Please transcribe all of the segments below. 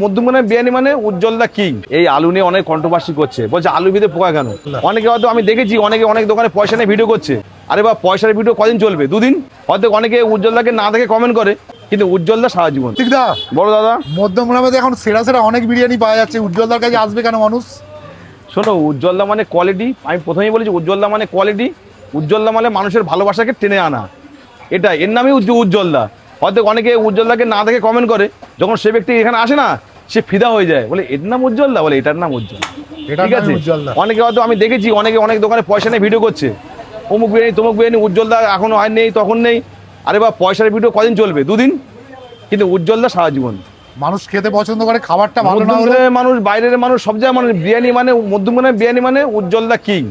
মধ্যমগ্রামে বিরিয়ানি মানে উজ্জ্বলদা কিং। এই আলু নিয়ে অনেক কন্ট্রোভার্সি করছে, বলছে আলু ভিতরে পোকা কেন। অনেকে হয়তো আমি দেখেছি অনেক দোকানে পয়সা নিয়ে ভিডিও করছে। আরে বা পয়সার ভিডিও কদিন চলবে? দুদিন। হয়তো অনেকে উজ্জ্বলদাকে না দেখে কমেন্ট করে, কিন্তু উজ্জ্বলদা সারা জীবন। ঠিক দা বড় দাদা, মধ্যমগ্রামে এখন সেরা সেরা অনেক বিরিয়ানি পাওয়া যাচ্ছে, উজ্জ্বলদার কাছে আসবে কেন মানুষ? শোনো, উজ্জ্বলদা মানে কোয়ালিটি। আমি প্রথমেই বলেছি উজ্জ্বলদা মানে কোয়ালিটি। উজ্জ্বলদা মানে মানুষের ভালোবাসাকে টেনে আনা, এটা এর নামই উজ্জ্বলদা। হয়তো অনেকে উজ্জ্বলদাকে না দেখে কমেন্ট করে, যখন সে ব্যক্তি এখানে আসে না, সে ফিদা হয়ে যায়, বলে এর নাম উজ্জ্বলদা, বলে এটার নাম উজ্জ্বল। ঠিক আছে, অনেকে হয়তো আমি দেখেছি অনেক দোকানে পয়সা নিয়ে ভিডিও করছে, অমুক বিরিয়ানি তমুক বিরিয়ানি, উজ্জ্বলদা এখনো হয় নেই তখন নেই। আরে বা পয়সার ভিডিও কদিন চলবে? দুদিন। কিন্তু উজ্জ্বলদা সারা জীবন। মানুষ খেতে পছন্দ করে, খাবারটা ভালো না হলে মানুষ, বাইরের মানুষ, সব জায়গায় মানুষ বিরিয়ানি মানে মধ্যমগ্রামে বিরিয়ানি মানে উজ্জ্বলদা কিং।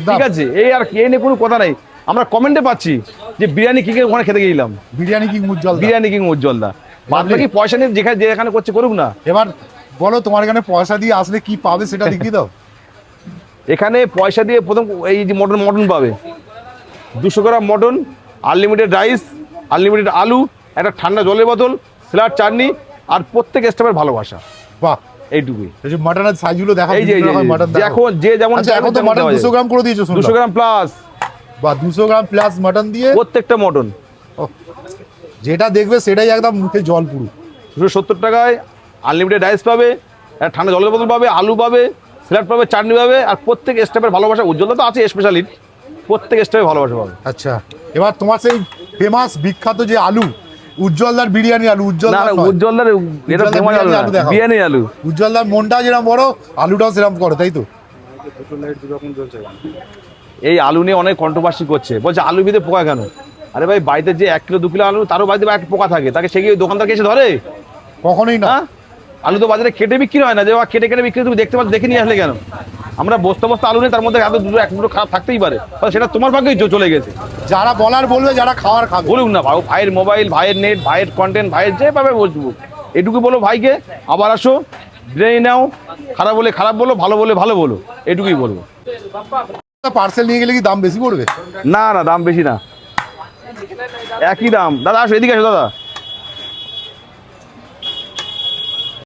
ঠিক আছে, এই আর এই নিয়ে কোনো কথা নাই। আমরা কমেন্টে পাচ্ছি যে বিরিয়ানি কিং এর ওখানে খেতে গেলাম, বিরিয়ানি কিং উজ্জ্বলদা, বিরিয়ানি কিং উজ্জ্বলদা। বাদ বাকি পয়সা নিয়ে যেখানে করছে করুক না। এবার বলো তোমার এখানে পয়সা দিয়ে আসলে কি পাবে সেটা দেখিয়ে দাও। এখানে পয়সা দিয়ে প্রথম এই যে মটন পাবে, 200 গ্রাম মটন, আনলিমিটেড রাইস, আনলিমিটেড আলু, একটা ঠান্ডা জলের বোতল, স্যালাড, চাটনি, আর প্রত্যেক স্টাফের ভালোবাসা। বাহ, এইটুকুই। এই যে মাটনের সাইজগুলো দেখো, এই যে মাটন এখন যে যেমন এখন তো মাটন 200 গ্রাম করে দিয়েছো, 200 গ্রাম প্লাস। বা 200 গ্রাম প্লাস মাটন দিয়ে প্রত্যেকটা মটন, যেটা দেখবে সেটাই একদম মুখে জল পুরো। 270 টাকায় আনলিমিটেড রাইস পাবে, একটা ঠান্ডা জলের বোতল পাবে, আলু পাবে, স্যালাড পাবে, চাটনি পাবে, আর প্রত্যেক স্টাফের ভালোবাসা। উজ্জ্বলদা তো আছে স্পেশালি, প্রত্যেক স্টাফের ভালোবাসা পাবে। আচ্ছা, এবার তোমার সেই ফেমাস বিখ্যাত যে আলু, উজ্জ্বলদার বিরিয়ানি আলু, উজ্জ্বলদার এটা ফেমাস আলু, বিরিয়ানি আলু। উজ্জ্বলদার মনটা যেরকম বড়, আলুটাও সেরকম করো, তাই তো? এই আলু নিয়ে অনেক কন্ট্রোভার্সি করছে, বলছে আলু ভিতরে পোকা কেন। আরে ভাই, বাড়িতে যে 1 কিলো 2 কিলো আলু, তারও বাড়িতে একটা পোকা থাকে, তাকে সে কি দোকানদারকে এসে ধরে? কখনোই না। আলু তো বাজারে কেটে বিক্রি হয় না, যে কেটে বিক্রি তুমি দেখতে পাচ্ছ, দেখে নিয়ে আসলে কেন? আমরা বস্তা আলু নেই, তার মধ্যে এত দুটো 1 দুটো খারাপ থাকতেই পারে, সেটা তোমার ভাগ্যেই চলে গেছে। যারা বলার বলবে, যারা খাওয়ার খাবে বলুক না। ভাইয়ের মোবাইল, ভাইয়ের নেট, ভাইয়ের কন্টেন্ট, ভাইয়ের যেভাবে বলবো, এটুকু বলো ভাইকে, আবার আসো, বিরিয়ানি নাও, খারাপ বলে খারাপ বলো, ভালো বলে ভালো বলো, এটুকুই বলবো। পার্সেল নিয়ে গেলে কি দাম বেশি পড়বে? না, দাম বেশি না, একই দাম। দাদা আসো, এদিকে আসো দাদা।